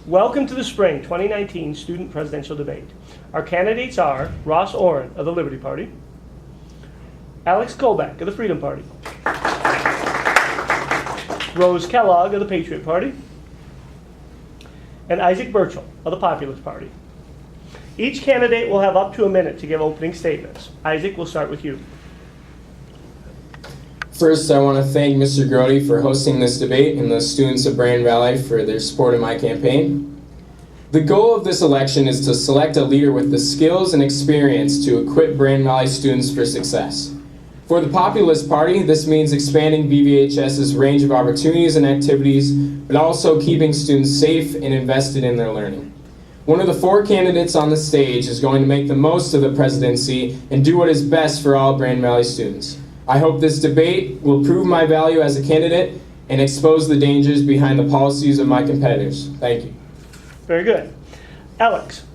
Welcome to the Spring 2019 Student Presidential Debate. Our candidates are Ross Orrin of the Liberty Party, Alex Kolbeck of the Freedom Party, Rose Kellogg of the Patriot Party, and Isaac Burchell of the Populist Party. Each candidate will have up to a minute to give opening statements. Isaac, we'll start with you. First, I want to thank Mr. Grody for hosting this debate and the students of Brandon Valley for their support in my campaign. The goal of this election is to select a leader with the skills and experience to equip Brandon Valley students for success. For the Populist Party, this means expanding BVHS's range of opportunities and activities, but also keeping students safe and invested in their learning. One of the four candidates on the stage is going to make the most of the presidency and do what is best for all Brandon Valley students. I hope this debate will prove my value as a candidate and expose the dangers behind the policies of my competitors. Thank you. Very good. Alex.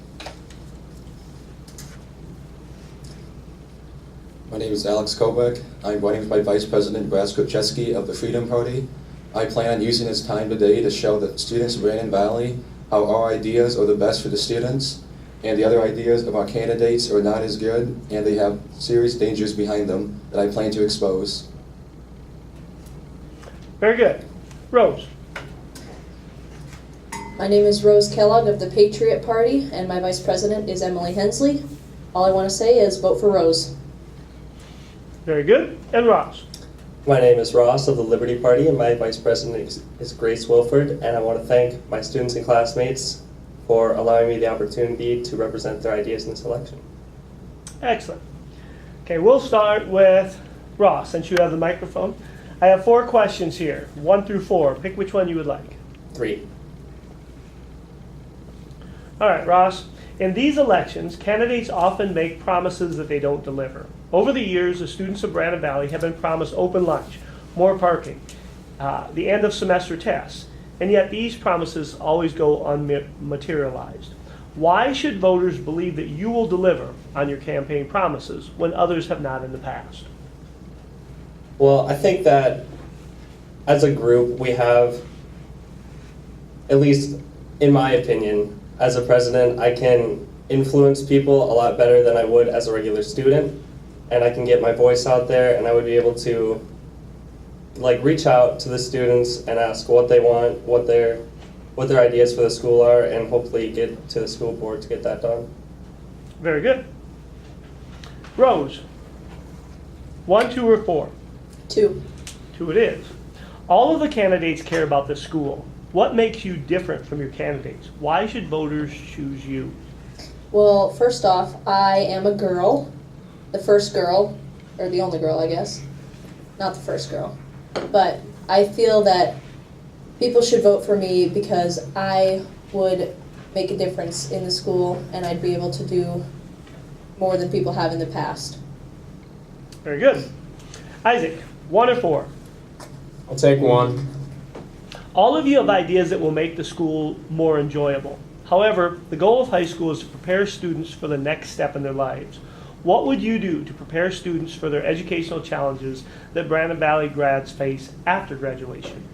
My name is Alex Kolbeck. I'm running with my Vice President, Brad Skopcheski of the Freedom Party. I plan on using this time today to show the students of Brandon Valley how our ideas are the best for the students, and the other ideas of our candidates are not as good, and they have serious dangers behind them that I plan to expose. Very good. Rose. My name is Rose Kellogg of the Patriot Party, and my Vice President is Emily Hensley. All I want to say is vote for Rose. Very good. And Ross. My name is Ross of the Liberty Party, and my Vice President is Grace Wilford, and I want to thank my students and classmates for allowing me the opportunity to represent their ideas in this election. Excellent. Okay, we'll start with Ross, since you have the microphone. I have 4 questions here, 1 through 4. Pick which one you would like. 3. All right, Ross. In these elections, candidates often make promises that they don't deliver. Over the years, the students of Brandon Valley have been promised open lunch, more parking, the end of semester tests, and yet these promises always go unmaterialized. Why should voters believe that you will deliver on your campaign promises when others have not in the past? Well, I think that as a group, we have, at least in my opinion, as a president, I can influence people a lot better than I would as a regular student, and I can get my voice out there, and I would be able to reach out to the students and ask what they want, what their ideas for the school are, and hopefully get to the school board to get that done. Very good. Rose, 1, 2, or 4? 2. 2 it is. All of the candidates care about the school. What makes you different from your candidates? Why should voters choose you? Well, first off, I am a girl. The first girl, or the only girl, I guess. Not the first girl. But I feel that people should vote for me because I would make a difference in the school, and I'd be able to do more than people have in the past. Very good. Isaac, 1 or 4? I'll take 1. All of you have ideas that will make the school more enjoyable. However, the goal of high school is to prepare students for the next step in their lives. What would you do to prepare students for their educational challenges that Brandon Valley grads face after graduation?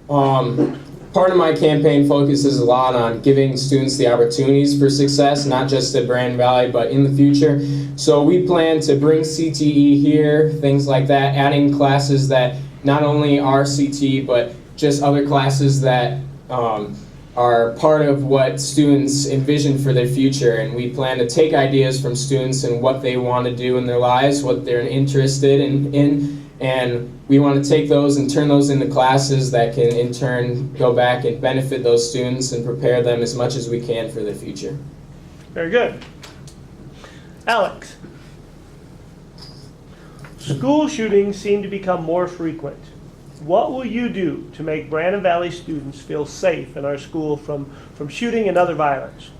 Part of my campaign focuses a lot on giving students the opportunities for success, not just at Brandon Valley, but in the future. So we plan to bring CTE here, things like that, adding classes that not only are CTE, but just other classes that are part of what students envision for their future. And we plan to take ideas from students and what they want to do in their lives, what they're interested in, and we want to take those and turn those into classes that can in turn go back and benefit those students and prepare them as much as we can for their future. Very good. Alex, school shootings seem to become more frequent. What will you do to make Brandon Valley students feel safe in our school from shooting and other violence?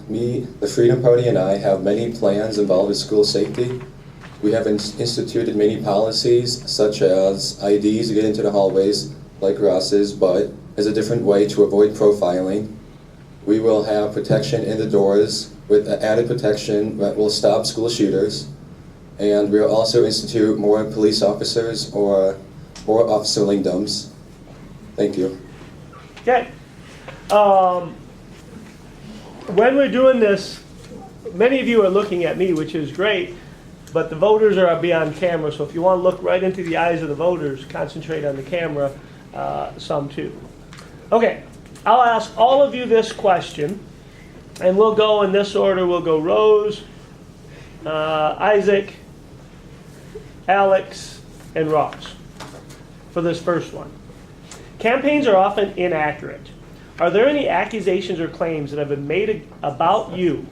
Me, the Freedom Party, and I have many plans involving school safety. We have instituted many policies, such as IDs to get into the hallways, like Ross's, but as a different way to avoid profiling. We will have protection in the doors with added protection that will stop school shooters. And we will also institute more police officers or more officer lingdoms. Thank you. Okay. When we're doing this, many of you are looking at me, which is great, but the voters are beyond camera, so if you want to look right into the eyes of the voters, concentrate on the camera some too. Okay, I'll ask all of you this question, and we'll go in this order. We'll go Rose, Isaac, Alex, and Ross for this first one. Campaigns are often inaccurate. Are there any accusations or claims that have been made about you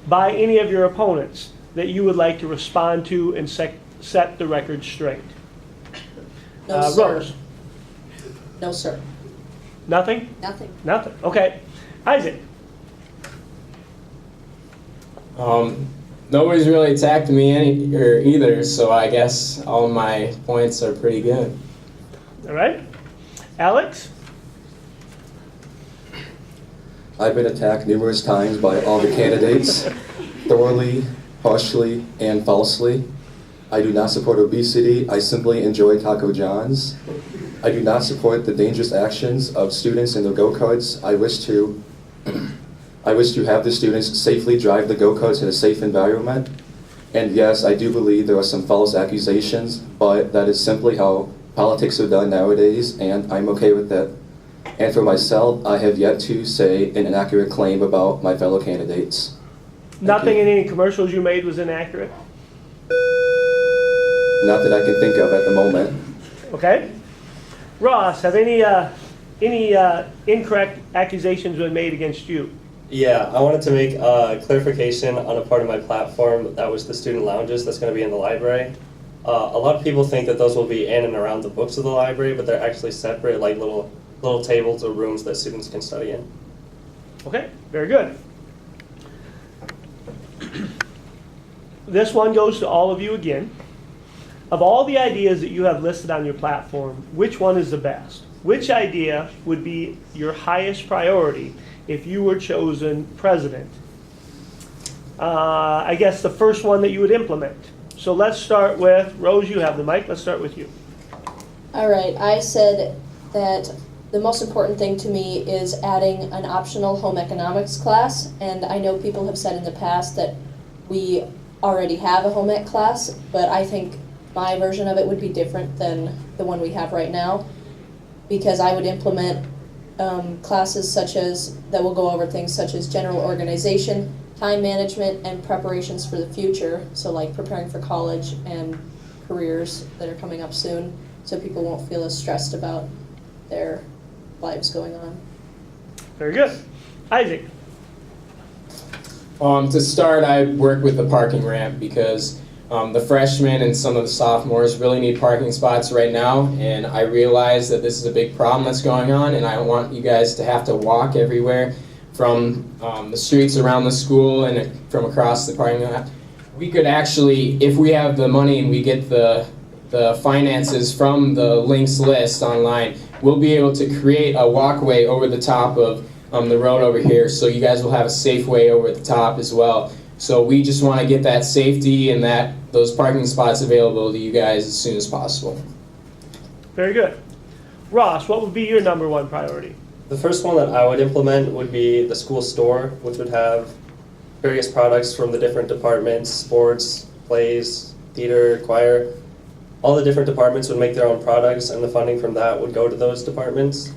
by any of your opponents that you would like to respond to and set the record straight? No, sir. Rose? No, sir. Nothing? Nothing. Nothing. Okay. Isaac? Nobody's really attacked me either, so I guess all my points are pretty good. All right. Alex? I've been attacked numerous times by all the candidates, thoroughly, harshly, and falsely. I do not support obesity. I simply enjoy Taco John's. I do not support the dangerous actions of students in their go-karts. I wish to have the students safely drive the go-karts in a safe environment. And yes, I do believe there are some false accusations, but that is simply how politics are done nowadays, and I'm okay with that. And for myself, I have yet to say an inaccurate claim about my fellow candidates. Nothing in any commercials you made was inaccurate? Not that I can think of at the moment. Okay. Ross, have any incorrect accusations been made against you? Yeah, I wanted to make a clarification on a part of my platform that was the student lounges that's going to be in the library. A lot of people think that those will be in and around the books of the library, but they're actually separate, like little tables or rooms that students can study in. Okay, very good. This one goes to all of you again. Of all the ideas that you have listed on your platform, which one is the best? Which idea would be your highest priority if you were chosen president? I guess the first one that you would implement. So let's start with, Rose, you have the mic. Let's start with you. All right, I said that the most important thing to me is adding an optional home economics class, and I know people have said in the past that we already have a home ec class, but I think my version of it would be different than the one we have right now, because I would implement classes such as, that will go over things such as general organization, time management, and preparations for the future, so like preparing for college and careers that are coming up soon, so people won't feel as stressed about their lives going on. Very good. Isaac. To start, I work with the parking ramp because the freshmen and some of the sophomores really need parking spots right now, and I realize that this is a big problem that's going on, and I don't want you guys to have to walk everywhere from the streets around the school and from across the parking lot. We could actually, if we have the money and we get the finances from the links list online, we'll be able to create a walkway over the top of the road over here, so you guys will have a safe way over the top as well. So we just want to get that safety and those parking spots available to you guys as soon as possible. Very good. Ross, what would be your number one priority? The first one that I would implement would be the school store, which would have various products from the different departments, sports, plays, theater, choir. All the different departments would make their own products, and the funding from that would go to those departments.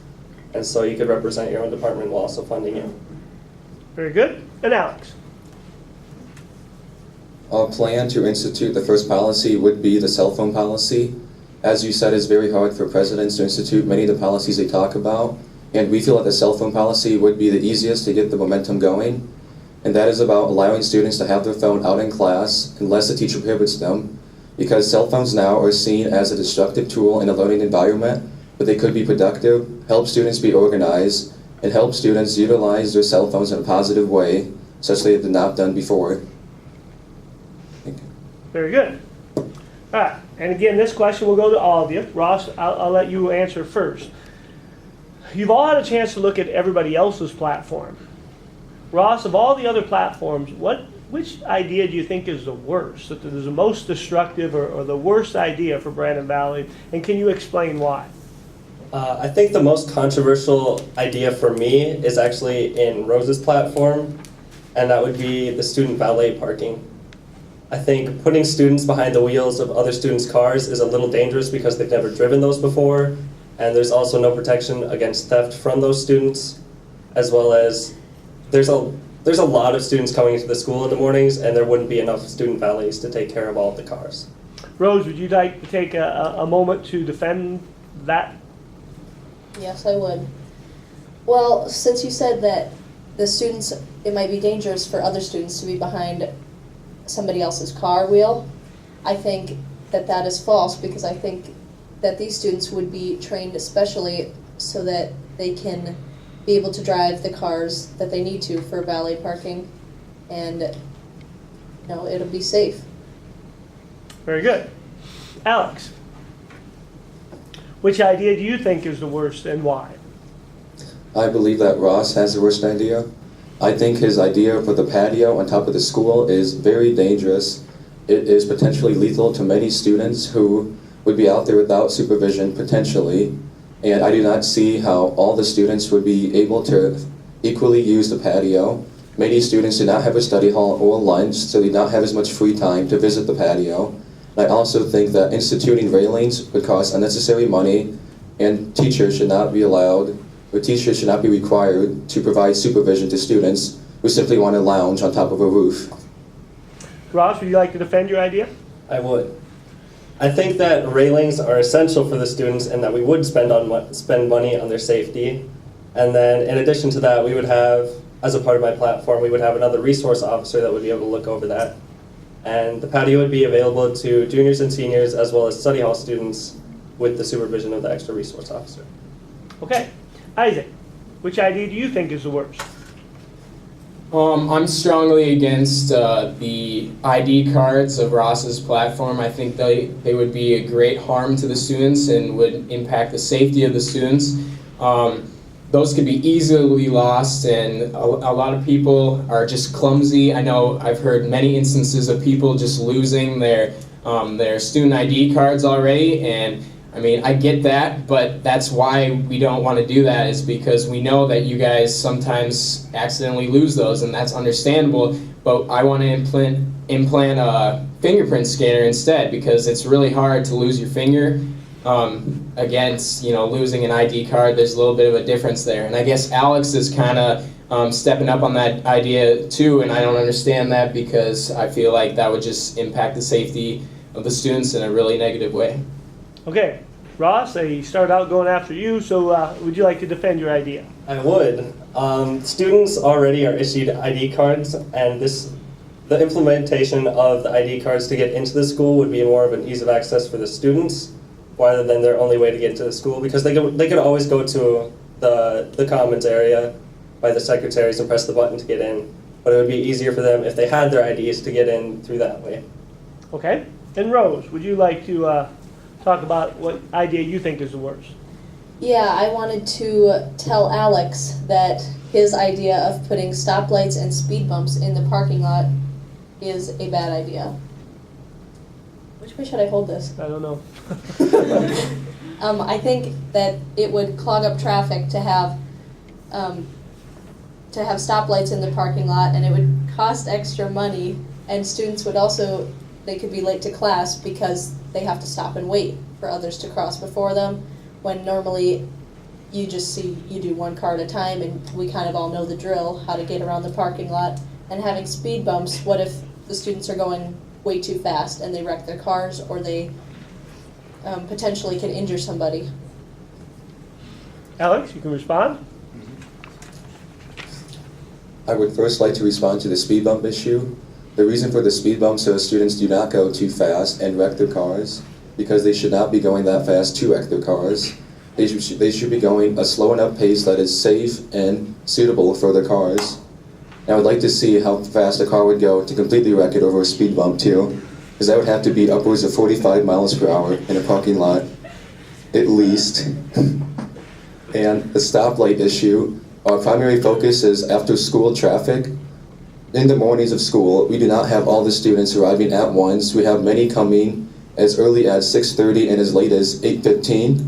And so you could represent your own department while also funding it. Very good. And Alex? Our plan to institute the first policy would be the cell phone policy. As you said, it's very hard for presidents to institute many of the policies they talk about, and we feel that the cell phone policy would be the easiest to get the momentum going, and that is about allowing students to have their phone out in class unless the teacher prohibits them, because cell phones now are seen as a destructive tool in a learning environment, but they could be productive, help students be organized, and help students utilize their cell phones in a positive way, such they have not done before. Very good. All right, and again, this question will go to all of you. Ross, I'll let you answer first. You've all had a chance to look at everybody else's platform. Ross, of all the other platforms, which idea do you think is the worst, that is the most destructive or the worst idea for Brandon Valley, and can you explain why? I think the most controversial idea for me is actually in Rose's platform, and that would be the student valet parking. I think putting students behind the wheels of other students' cars is a little dangerous because they've never driven those before, and there's also no protection against theft from those students, as well as there's a lot of students coming into the school in the mornings, and there wouldn't be enough student valets to take care of all of the cars. Rose, would you like to take a moment to defend that? Yes, I would. Well, since you said that the students, it might be dangerous for other students to be behind somebody else's car wheel, I think that that is false, because I think that these students would be trained especially so that they can be able to drive the cars that they need to for valet parking, and it'll be safe. Very good. Alex, which idea do you think is the worst and why? I believe that Ross has the worst idea. I think his idea for the patio on top of the school is very dangerous. It is potentially lethal to many students who would be out there without supervision, potentially. And I do not see how all the students would be able to equally use the patio. Many students do not have a study hall or lunch, so they do not have as much free time to visit the patio. I also think that instituting railings would cost unnecessary money, and teachers should not be required to provide supervision to students who simply want to lounge on top of a roof. Ross, would you like to defend your idea? I would. I think that railings are essential for the students and that we would spend money on their safety. And then in addition to that, we would have, as a part of my platform, we would have another resource officer that would be able to look over that. And the patio would be available to juniors and seniors as well as study hall students with the supervision of the extra resource officer. Okay. Isaac, which idea do you think is the worst? I'm strongly against the ID cards of Ross's platform. I think they would be a great harm to the students and would impact the safety of the students. Those could be easily lost, and a lot of people are just clumsy. I know I've heard many instances of people just losing their student ID cards already, and I mean, I get that, but that's why we don't want to do that, is because we know that you guys sometimes accidentally lose those, and that's understandable, but I want to implant a fingerprint scanner instead, because it's really hard to lose your finger against, losing an ID card. There's a little bit of a difference there, and I guess Alex is kind of stepping up on that idea too, and I don't understand that because I feel like that would just impact the safety of the students in a really negative way. Okay. Ross, they started out going after you, so would you like to defend your idea? I would. Students already are issued ID cards, and the implementation of the ID cards to get into the school would be more of an ease of access for the students, rather than their only way to get into the school, because they could always go to the commons area by the secretaries and press the button to get in. But it would be easier for them if they had their IDs to get in through that way. Okay. And Rose, would you like to talk about what idea you think is the worst? Yeah, I wanted to tell Alex that his idea of putting stoplights and speed bumps in the parking lot is a bad idea. Which way should I hold this? I don't know. I think that it would clog up traffic to have stoplights in the parking lot, and it would cost extra money, and students would also, they could be late to class because they have to stop and wait for others to cross before them, when normally you do one car at a time, and we kind of all know the drill, how to get around the parking lot. And having speed bumps, what if the students are going way too fast and they wreck their cars, or they potentially can injure somebody? Alex, you can respond. I would first like to respond to the speed bump issue. The reason for the speed bump so students do not go too fast and wreck their cars, because they should not be going that fast to wreck their cars. They should be going a slow enough pace that is safe and suitable for their cars. And I would like to see how fast a car would go to completely wreck it over a speed bump too, because that would have to be upwards of 45 miles per hour in a parking lot, at least. And the stoplight issue, our primary focus is after school traffic. In the mornings of school, we do not have all the students arriving at once. We have many coming as early as 6:30 and as late as 8:15.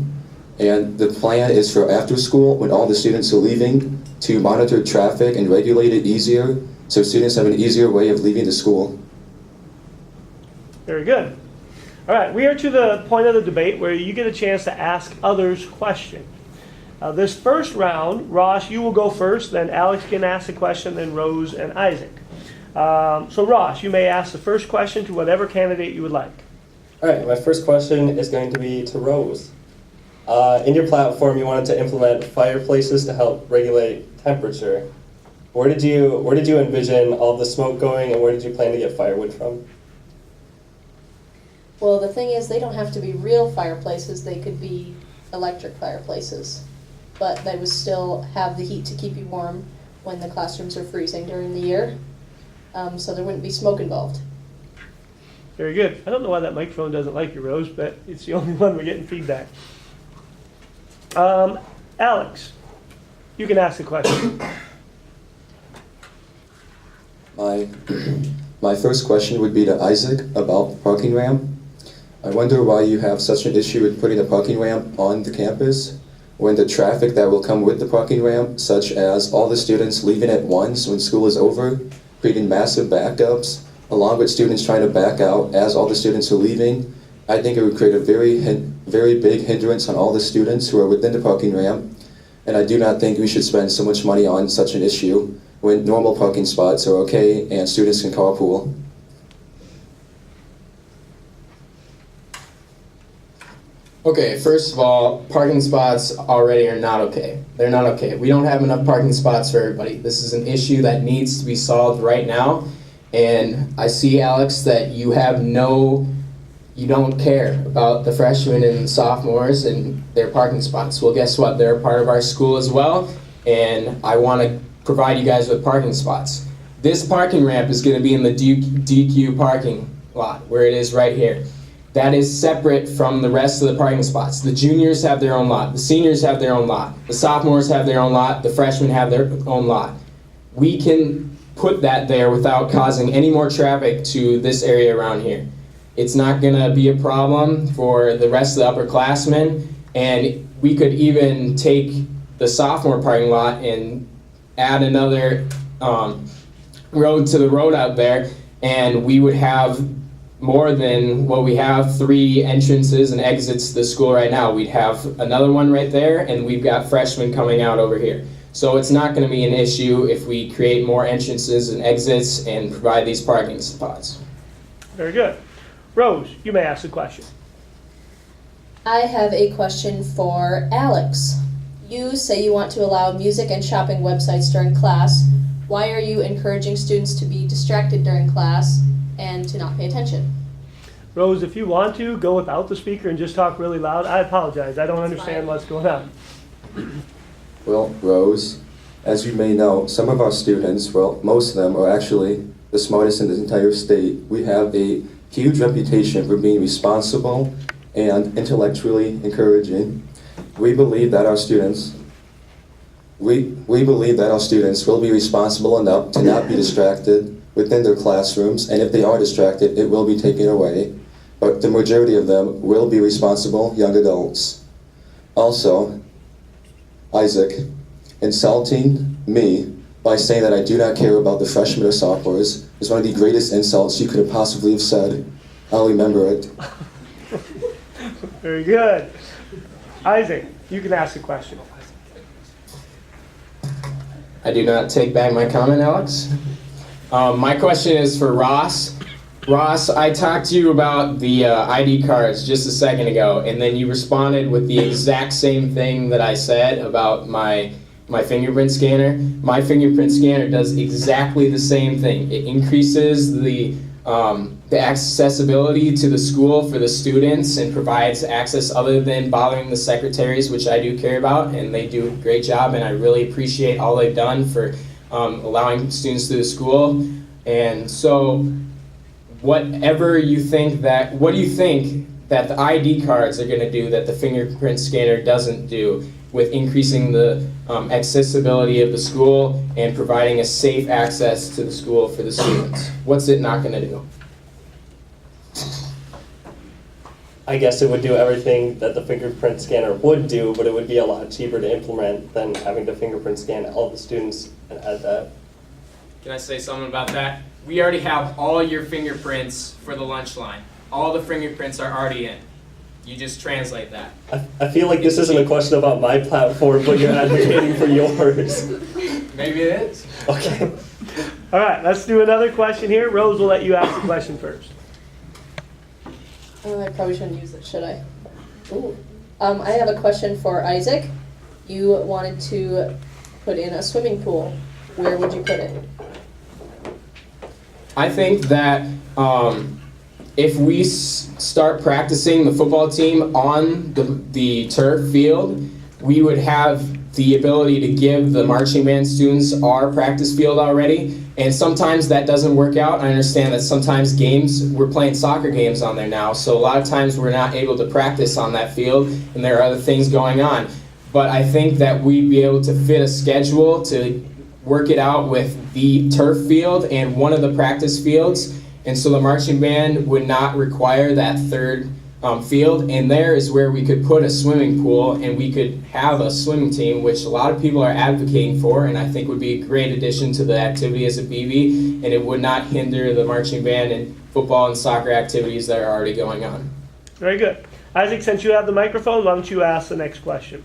And the plan is for after school, when all the students are leaving, to monitor traffic and regulate it easier, so students have an easier way of leaving the school. Very good. All right, we are to the point of the debate where you get a chance to ask others questions. This first round, Ross, you will go first, then Alex can ask the question, then Rose and Isaac. So Ross, you may ask the first question to whatever candidate you would like. All right, my first question is going to be to Rose. In your platform, you wanted to implement fireplaces to help regulate temperature. Where did you envision all the smoke going, and where did you plan to get firewood from? Well, the thing is, they don't have to be real fireplaces. They could be electric fireplaces, but they would still have the heat to keep you warm when the classrooms are freezing during the year. So there wouldn't be smoke involved. Very good. I don't know why that microphone doesn't like you, Rose, but it's the only one we're getting feedback. Alex, you can ask the question. My first question would be to Isaac about the parking ramp. I wonder why you have such an issue with putting a parking ramp on the campus when the traffic that will come with the parking ramp, such as all the students leaving at once when school is over, creating massive backups, along with students trying to back out as all the students are leaving, I think it would create a very big hindrance on all the students who are within the parking ramp, and I do not think we should spend so much money on such an issue when normal parking spots are okay and students can carpool. Okay, first of all, parking spots already are not okay. They're not okay. We don't have enough parking spots for everybody. This is an issue that needs to be solved right now. And I see, Alex, that you don't care about the freshmen and sophomores and their parking spots. Well, guess what? They're a part of our school as well, and I want to provide you guys with parking spots. This parking ramp is going to be in the DQ parking lot, where it is right here. That is separate from the rest of the parking spots. The juniors have their own lot, the seniors have their own lot, the sophomores have their own lot, the freshmen have their own lot. We can put that there without causing any more traffic to this area around here. It's not going to be a problem for the rest of the upperclassmen, and we could even take the sophomore parking lot and add another road to the road out there, and we would have more than what we have, 3 entrances and exits to the school right now. We'd have another one right there, and we've got freshmen coming out over here. So it's not going to be an issue if we create more entrances and exits and provide these parking spots. Very good. Rose, you may ask the question. I have a question for Alex. You say you want to allow music and shopping websites during class. Why are you encouraging students to be distracted during class and to not pay attention? Rose, if you want to, go without the speaker and just talk really loud. I apologize. I don't That's understand fine. what's going on. Well, Rose, as you may know, some of our students, well, most of them are actually the smartest in the entire state. We have a huge reputation for being responsible and intellectually encouraging. We believe that our students we believe that our students will be responsible enough to not be distracted within their classrooms, and if they are distracted, it will be taken away. But the majority of them will be responsible young adults. Also, Isaac, insulting me by saying that I do not care about the freshmen or sophomores is one of the greatest insults you could have possibly have said. I'll remember it. Very good. Isaac, you can ask a question. I do not take back my comment, Alex. My question is for Ross. Ross, I talked to you about the ID cards just a second ago, and then you responded with the exact same thing that I said about my fingerprint scanner. My fingerprint scanner does exactly the same thing. It increases the accessibility to the school for the students and provides access other than bothering the secretaries, which I do care about, and they do a great job, and I really appreciate all they've done for allowing students through the school. And so what do you think that the ID cards are going to do that the fingerprint scanner doesn't do with increasing the accessibility of the school and providing a safe access to the school for the students? What's it not going to do? I guess it would do everything that the fingerprint scanner would do, but it would be a lot cheaper to implement than having to fingerprint scan all the students and add that. Can I say something about that? We already have all your fingerprints for the lunch line. All the fingerprints are already in. You just translate that. I feel like this isn't a question about my platform, but you're advocating for yours. Maybe it is. Okay. All right, let's do another question here. Rose will let you ask the question first. I probably shouldn't use it, should I? Ooh. I have a question for Isaac. You wanted to put in a swimming pool. Where would you put it? I think that if we start practicing the football team on the turf field, we would have the ability to give the marching band students our practice field already. And sometimes that doesn't work out. I understand that sometimes we're playing soccer games on there now, so a lot of times we're not able to practice on that field, and there are other things going on. But I think that we'd be able to fit a schedule to work it out with the turf field and one of the practice fields, and so the marching band would not require that third field, and there is where we could put a swimming pool and we could have a swimming team, which a lot of people are advocating for, and I think would be a great addition to the activity as a BB, and it would not hinder the marching band and football and soccer activities that are already going on. Very good. Isaac, since you have the microphone, why don't you ask the next question?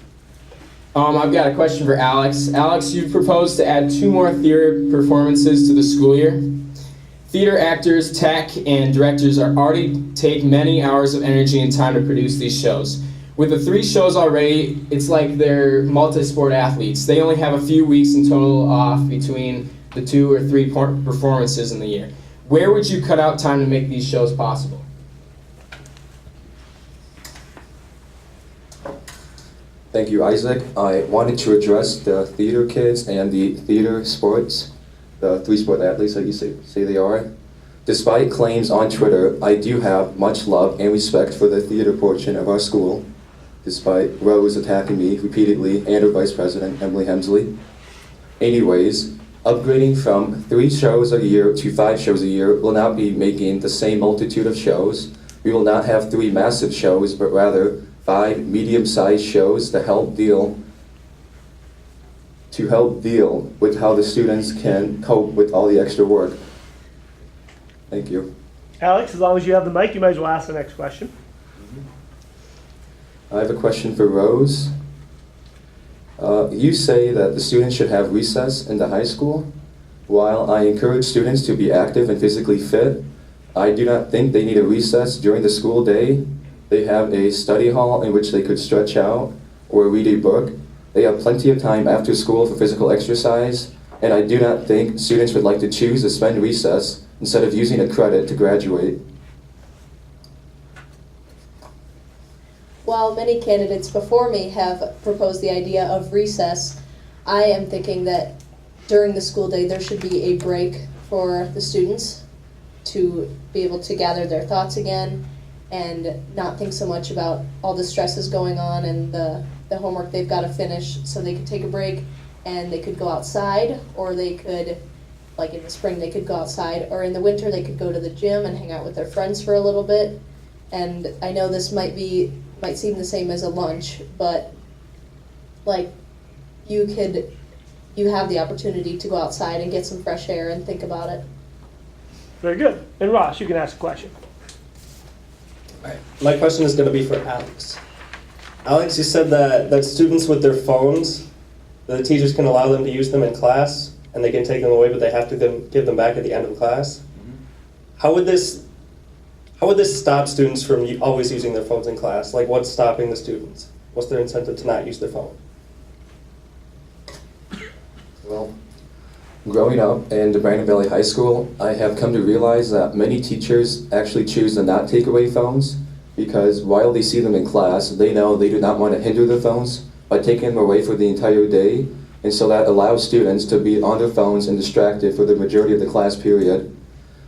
I've got a question for Alex. Alex, you proposed to add 2 more theater performances to the school year. Theater actors, tech, and directors already take many hours of energy and time to produce these shows. With the 3 shows already, it's like they're multi-sport athletes. They only have a few weeks in total off between the 2 or 3 performances in the year. Where would you cut out time to make these shows possible? Thank you, Isaac. I wanted to address the theater kids and the theater sports, the 3 sport athletes that you say they are. Despite claims on Twitter, I do have much love and respect for the theater portion of our school, despite Rose attacking me repeatedly and our Vice President, Emily Hemsley. Anyways, upgrading from 3 shows a year to 5 shows a year will not be making the same multitude of shows. We will not have 3 massive shows, but rather 5 medium-sized shows to help deal with how the students can cope with all the extra work. Thank you. Alex, as long as you have the mic, you might as well ask the next question. I have a question for Rose. You say that the students should have recess in the high school. While I encourage students to be active and physically fit, I do not think they need a recess during the school day. They have a study hall in which they could stretch out or read a book. They have plenty of time after school for physical exercise, and I do not think students would like to choose to spend recess instead of using a credit to graduate. While many candidates before me have proposed the idea of recess, I am thinking that during the school day there should be a break for the students to be able to gather their thoughts again and not think so much about all the stresses going on and the homework they've got to finish, so they could take a break and they could go outside, or they could, like in the spring, they could go outside, or in the winter they could go to the gym and hang out with their friends for a little bit. And I know this might seem the same as a lunch, but like you have the opportunity to go outside and get some fresh air and think about it. Very good. And Ross, you can ask a question. All right. My question is going to be for Alex. Alex, you said that students with their phones, the teachers can allow them to use them in class, and they can take them away, but they have to then give them back at the end of class. How would this stop students from always using their phones in class? Like, what's stopping the students? What's their incentive to not use their phone? Well, growing up in the Brandon Valley High School, I have come to realize that many teachers actually choose to not take away phones because while they see them in class, they know they do not want to hinder the phones by taking them away for the entire day, and so that allows students to be on their phones and distracted for the majority of the class period.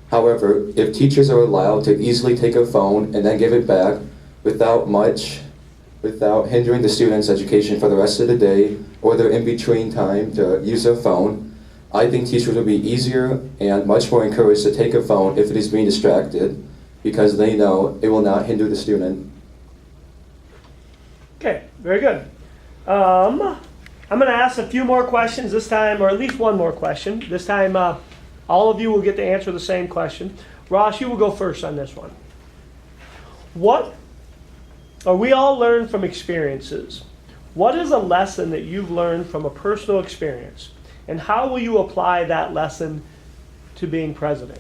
However, if teachers are allowed to easily take a phone and then give it back without hindering the students' education for the rest of the day or their in-between time to use their phone, I think teachers will be easier and much more encouraged to take a phone if it is being distracted because they know it will not hinder the student. Okay, very good. I'm going to ask a few more questions this time, or at least one more question. This time, all of you will get to answer the same question. Ross, you will go first on this one. We all learn from experiences. What is a lesson that you've learned from a personal experience, and how will you apply that lesson to being president?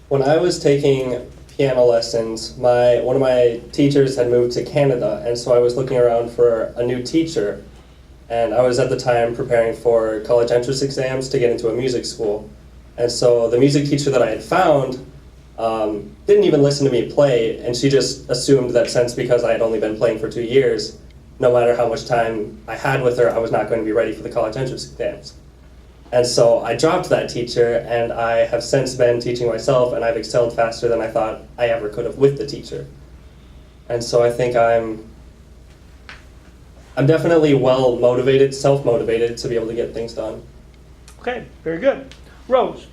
When I was taking piano lessons, one of my teachers had moved to Canada, and so I was looking around for a new teacher. And I was at the time preparing for college entrance exams to get into a music school. And so the music teacher that I had found didn't even listen to me play, and she just assumed that since because I had only been playing for 2 years, no matter how much time I had with her, I was not going to be ready for the college entrance exams. And so I dropped that teacher, and I have since been teaching myself, and I've excelled faster than I thought I ever could have with the teacher. And so I think I'm definitely well-motivated, self-motivated to be able to get things done. Okay, very good. Rose,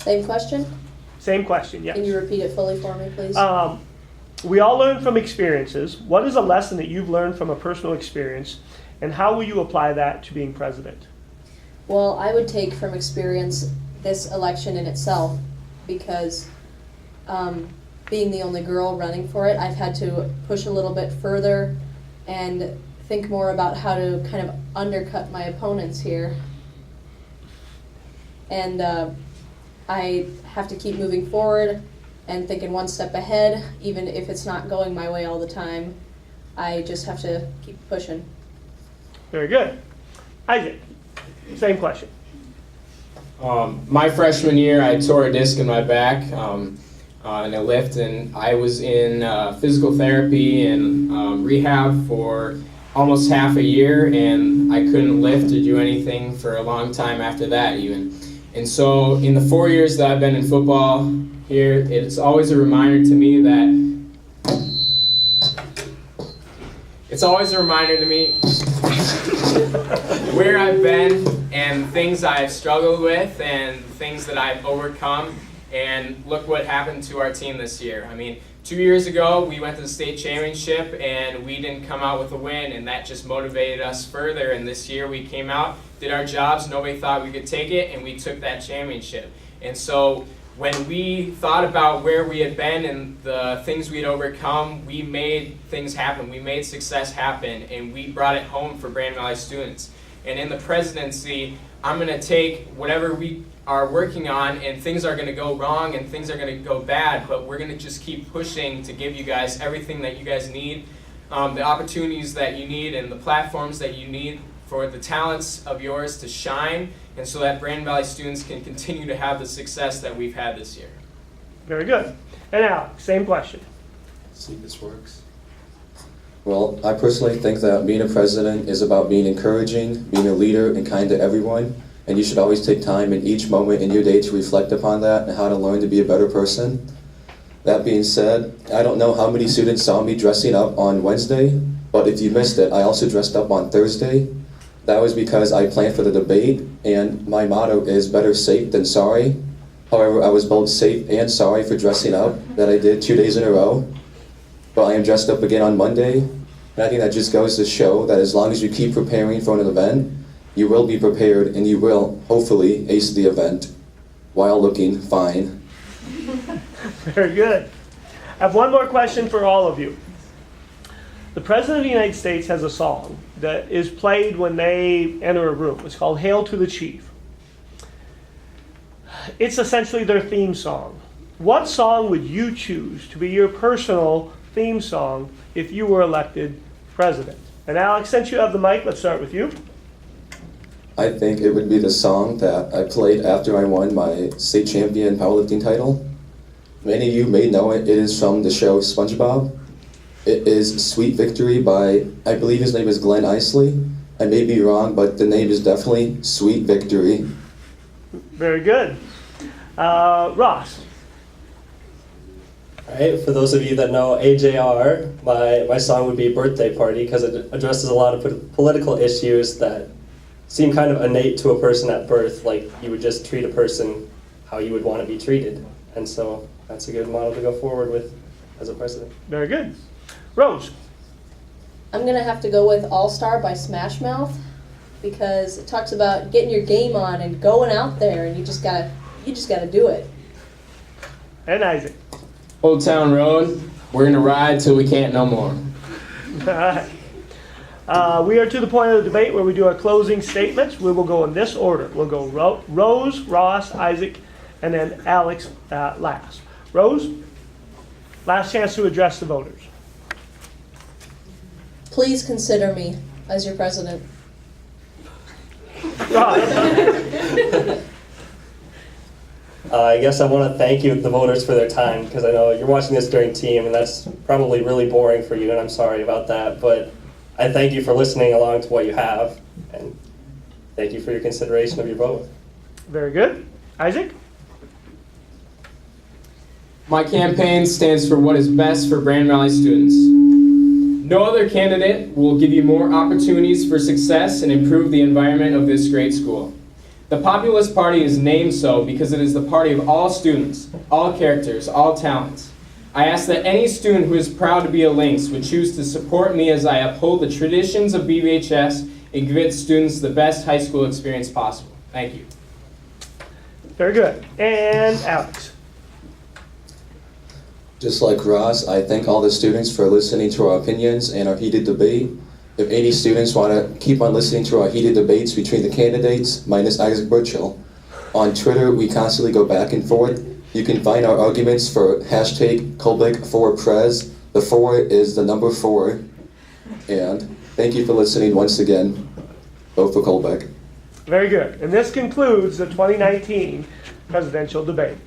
Same question? same question, yes. Can you repeat it fully for me, please? We all learn from experiences. What is a lesson that you've learned from a personal experience, and how will you apply that to being president? Well, I would take from experience this election in itself, because being the only girl running for it, I've had to push a little bit further and think more about how to kind of undercut my opponents here. And I have to keep moving forward and thinking one step ahead, even if it's not going my way all the time. I just have to keep pushing. Very good. Isaac, same question. My freshman year, I tore a disc in my back in a lift, and I was in physical therapy and rehab for almost half a year, and I couldn't lift or do anything for a long time after that even. And so in the 4 years that I've been in football here, it's always a reminder to me where I've been and things I've struggled with and things that I've overcome, and look what happened to our team this year. I mean, 2 years ago we went to the state championship and we didn't come out with a win, and that just motivated us further, and this year we came out, did our jobs, nobody thought we could take it, and we took that championship. And so when we thought about where we had been and the things we'd overcome, we made things happen. We made success happen, and we brought it home for Brand Valley students. And in the presidency, I'm going to take whatever we are working on, and things are going to go wrong and things are going to go bad, but we're going to just keep pushing to give you guys everything that you guys need, the opportunities that you need and the platforms that you need for the talents of yours to shine, and so that Brandon Valley students can continue to have the success that we've had this year. Very good. And Alex, same question. See if this works. Well, I personally think that being a president is about being encouraging, being a leader, and kind to everyone. And you should always take time in each moment in your day to reflect upon that and how to learn to be a better person. That being said, I don't know how many students saw me dressing up on Wednesday, but if you missed it, I also dressed up on Thursday. That was because I planned for the debate, and my motto is better safe than sorry. However, I was both safe and sorry for dressing up that I did 2 days in a row. But I am dressed up again on Monday, and I think that just goes to show that as long as you keep preparing for an event, you will be prepared and you will, hopefully, ace the event while looking fine. Very good. I have one more question for all of you. The President of the United States has a song that is played when they enter a room. It's called Hail to the Chief. It's essentially their theme song. What song would you choose to be your personal theme song if you were elected president? And Alex, since you have the mic, let's start with you. I think it would be the song that I played after I won my state champion powerlifting title. Many of you may know it. It is from the show SpongeBob. It is Sweet Victory by, I believe his name is Glenn Isley. I may be wrong, but the name is definitely Sweet Victory. Very good. Ross. All right, for those of you that know AJR, my song would be Birthday Party, because it addresses a lot of political issues that seem kind of innate to a person at birth, like you would just treat a person how you would want to be treated. And so that's a good model to go forward with. as a president. Very good. Rose? I'm gonna have to go with All Star by Smash Mouth because it talks about getting your game on and going out there, and you just gotta do it. And Isaac? Old Town Road, we're gonna ride till we can't no more. All right. We are to the point of the debate where we do our closing statements. We will go in this order. We'll go Rose, Ross, Isaac, and then Alex last. Rose, last chance to address the voters. Please consider me as your president. Ross? I guess I want to thank you, the voters, for their time, because I know you're watching this during team, and that's probably really boring for you, and I'm sorry about that. But I thank you for listening along to what you have, and thank you for your consideration of your vote. Very good. Isaac? My campaign stands for what is best for Brand Valley students. No other candidate will give you more opportunities for success and improve the environment of this great school. The Populist Party is named so because it is the party of all students, all characters, all talents. I ask that any student who is proud to be a Lynx would choose to support me as I uphold the traditions of BVHS and give its students the best high school experience possible. Thank you. Very good. And Alex? Just like Ross, I thank all the students for listening to our opinions and our heated debate. If any students want to keep on listening to our heated debates between the candidates, minus Isaac Burchill, on Twitter we constantly go back and forth. You can find our arguments for hashtag Colbeck4Prez. The 4 is the number 4. And thank you for listening once again. Vote for Colbeck. Very good. And this concludes the 2019 presidential debate.